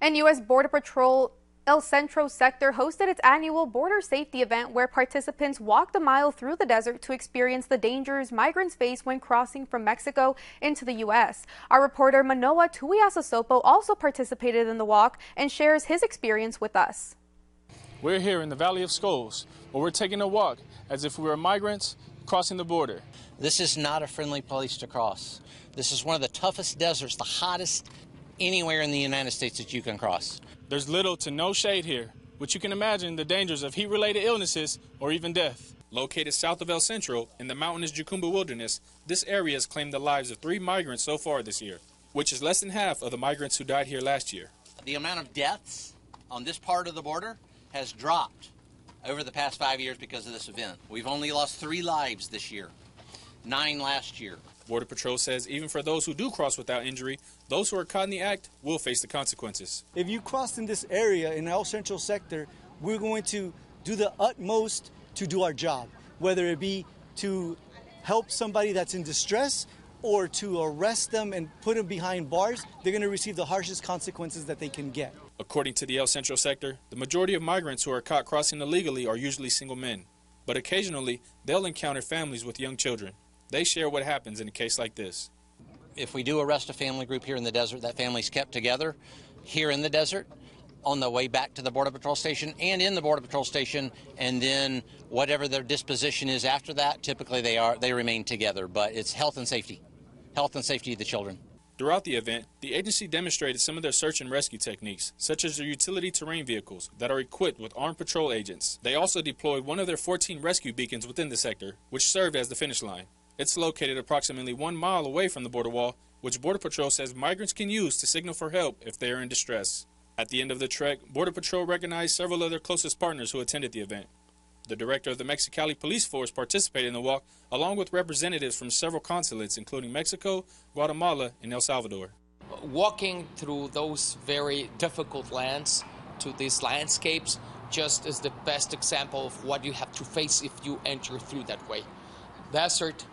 And U.S. Border Patrol El Centro sector hosted its annual border safety event where participants walked a mile through the desert to experience the dangers migrants face when crossing from Mexico into the U.S. Our reporter Manoa Tuiasosopo also participated in the walk and shares his experience with us. We're here in the Valley of Skulls, where we're taking a walk as if we were migrants crossing the border. This is not a friendly place to cross. This is one of the toughest deserts, the hottest anywhere in the United States that you can cross. There's little to no shade here, which you can imagine the dangers of heat-related illnesses or even death. Located south of El Centro in the mountainous Jucumba Wilderness, this area has claimed the lives of 3 migrants so far this year, which is less than half of the migrants who died here last year. The amount of deaths on this part of the border has dropped over the past 5 years because of this event. We've only lost 3 lives this year, 9 last year. Border Patrol says even for those who do cross without injury, those who are caught in the act will face the consequences. If you cross in this area, in El Centro sector, we're going to do the utmost to do our job, whether it be to help somebody that's in distress or to arrest them and put them behind bars. They're going to receive the harshest consequences that they can get. According to the El Centro sector, the majority of migrants who are caught crossing illegally are usually single men, but occasionally they'll encounter families with young children. They share what happens in a case like this. If we do arrest a family group here in the desert, that family's kept together here in the desert on the way back to the Border Patrol station and in the Border Patrol station, and then whatever their disposition is after that, typically they remain together, but it's health and safety of the children. Throughout the event, the agency demonstrated some of their search and rescue techniques, such as their utility terrain vehicles that are equipped with armed patrol agents. They also deployed one of their 14 rescue beacons within the sector, which served as the finish line. It's located approximately 1 mile away from the border wall, which Border Patrol says migrants can use to signal for help if they are in distress. At the end of the trek, Border Patrol recognized several of their closest partners who attended the event. The director of the Mexicali Police Force participated in the walk, along with representatives from several consulates, including Mexico, Guatemala, and El Salvador. Walking through those very difficult lands to these landscapes just is the best example of what you have to face if you enter through that way. Desert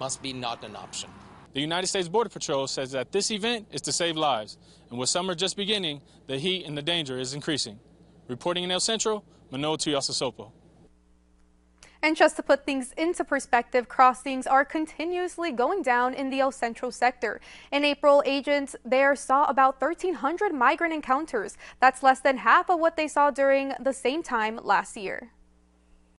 must be not an option. The United States Border Patrol says that this event is to save lives, and with summer just beginning, the heat and the danger is increasing. Reporting in El Centro, Manoa Tuiasosopo. And just to put things into perspective, crossings are continuously going down in the El Centro sector. In April, agents there saw about 1,300 migrant encounters. That's less than half of what they saw during the same time last year.